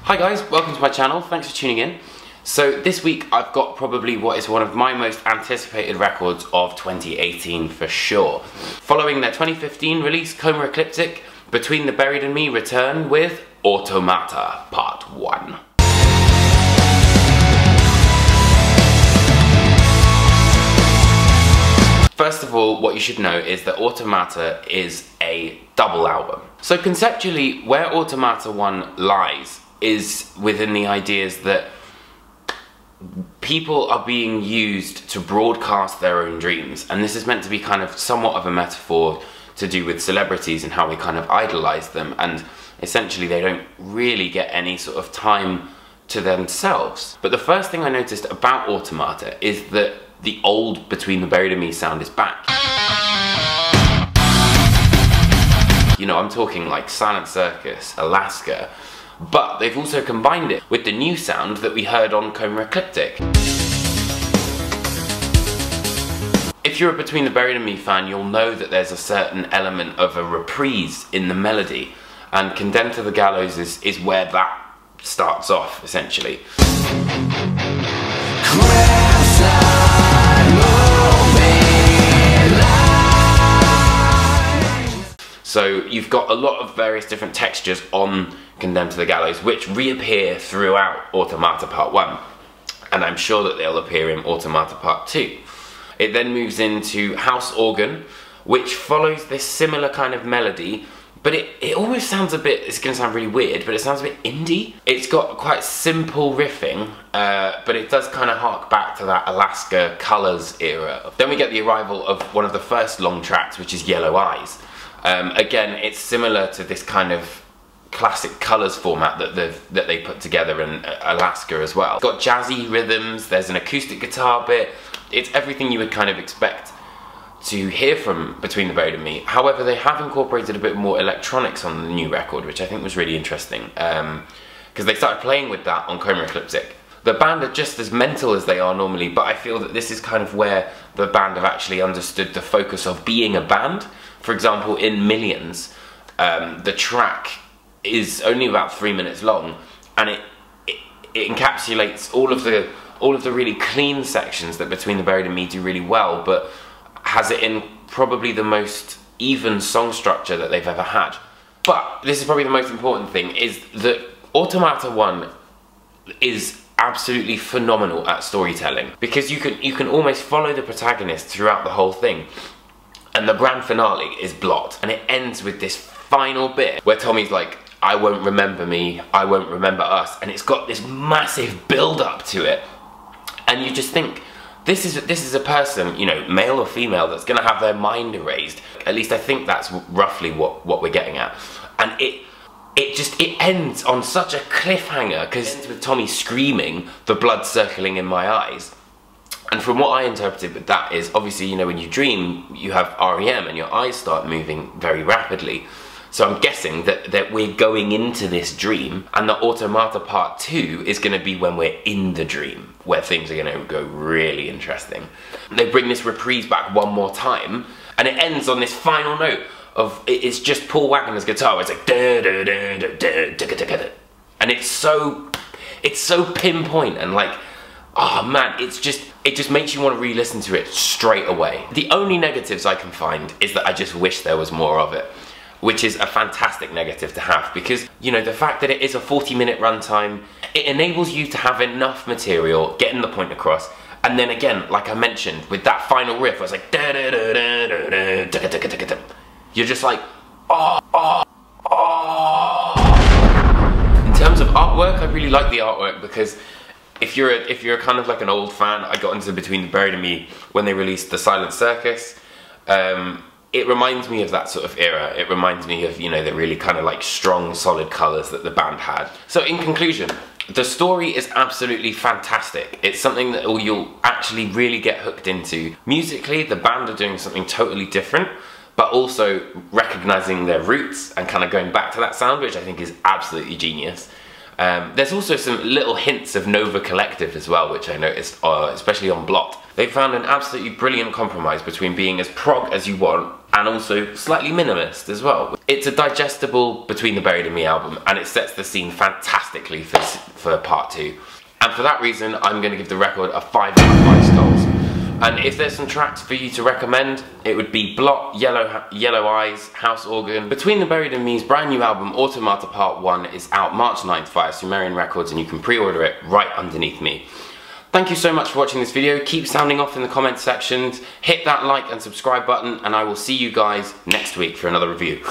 Hi guys, welcome to my channel, thanks for tuning in. So this week I've got probably what is one of my most anticipated records of 2018 for sure. Following their 2015 release, Coma Ecliptic, Between the Buried and Me return with Automata Part 1. First of all, what you should know is that Automata is a double album. So conceptually, where Automata 1 lies is within the ideas that people are being used to broadcast their own dreams, and this is meant to be kind of somewhat of a metaphor to do with celebrities and how we kind of idolize them, and essentially they don't really get any sort of time to themselves. But the first thing I noticed about Automata is that the old Between the Buried and Me sound is back. You know, I'm talking like Silent Circus, Alaska, but they've also combined it with the new sound that we heard on Coma Ecliptic. If you're a Between the Buried and Me fan, you'll know that there's a certain element of a reprise in the melody, and Condemned to the Gallows is where that starts off, essentially. So you've got a lot of various different textures on Condemned to the Gallows which reappear throughout Automata Part 1, and I'm sure that they'll appear in Automata Part 2. It then moves into House Organ, which follows this similar kind of melody, but it almost sounds a bit, it's going to sound really weird, but it sounds a bit indie. It's got quite simple riffing, but it does kind of hark back to that Alaska Colors era. Then we get the arrival of one of the first long tracks, which is Yellow Eyes. Again, it's similar to this kind of classic Colours format that they put together in Alaska as well. It's got jazzy rhythms, there's an acoustic guitar bit, it's everything you would kind of expect to hear from Between the Buried and Me. However, they have incorporated a bit more electronics on the new record, which I think was really interesting, because they started playing with that on Coma Ecliptic. The band are just as mental as they are normally, but I feel that this is kind of where the band have actually understood the focus of being a band. For example, in Millions, the track is only about 3 minutes long, and it encapsulates all of the really clean sections that Between the Buried and Me do really well, but has it in probably the most even song structure that they've ever had. But this is probably the most important thing, is that Automata 1 is absolutely phenomenal at storytelling, because you can almost follow the protagonist throughout the whole thing. And the grand finale is Blot, and it ends with this final bit where Tommy's like, I won't remember me, I won't remember us, and it's got this massive build up to it, and you just think, this is a person, you know, male or female, that's gonna have their mind erased. At least I think that's roughly what we're getting at. And it ends on such a cliffhanger, because with Tommy screaming, the blood circling in my eyes. And from what I interpreted with that is, obviously, you know, when you dream, you have REM and your eyes start moving very rapidly. So I'm guessing that we're going into this dream, and the Automata Part 2 is going to be when we're in the dream, where things are going to go really interesting. They bring this reprise back one more time, and it ends on this final note of, it's just Paul Wagner's guitar, where it's like, da, da, da, da, da, da, da, da, and it's so pinpoint, and like, oh man, it just makes you want to re-listen to it straight away. The only negatives I can find is that I just wish there was more of it, which is a fantastic negative to have, because, you know, the fact that it is a 40-minute runtime, it enables you to have enough material, getting the point across, and then again, like I mentioned, with that final riff, where it's like, da da da da da da da da da da, you're just like, oh, oh, oh. In terms of artwork, I really like the artwork, because if you're kind of like an old fan, I got into Between the Buried and Me when they released the Silent Circus. It reminds me of that sort of era. It reminds me of, you know, the really kind of like strong, solid colours that the band had. So in conclusion, the story is absolutely fantastic. It's something that you'll actually really get hooked into. Musically, the band are doing something totally different, but also recognising their roots and kind of going back to that sound, which I think is absolutely genius. There's also some little hints of Nova Collective as well, which I noticed, especially on Blot. They found an absolutely brilliant compromise between being as prog as you want and also slightly minimalist as well. It's a digestible Between the Buried and Me album, and it sets the scene fantastically for part 2. And for that reason, I'm going to give the record a 5 out of 5 skulls. And if there's some tracks for you to recommend, it would be Blot, Yellow Eyes, House Organ. Between the Buried and Me's brand new album, Automata Part 1, is out March 9th via Sumerian Records, and you can pre-order it right underneath me. Thank you so much for watching this video. Keep sounding off in the comment sections, hit that like and subscribe button, and I will see you guys next week for another review.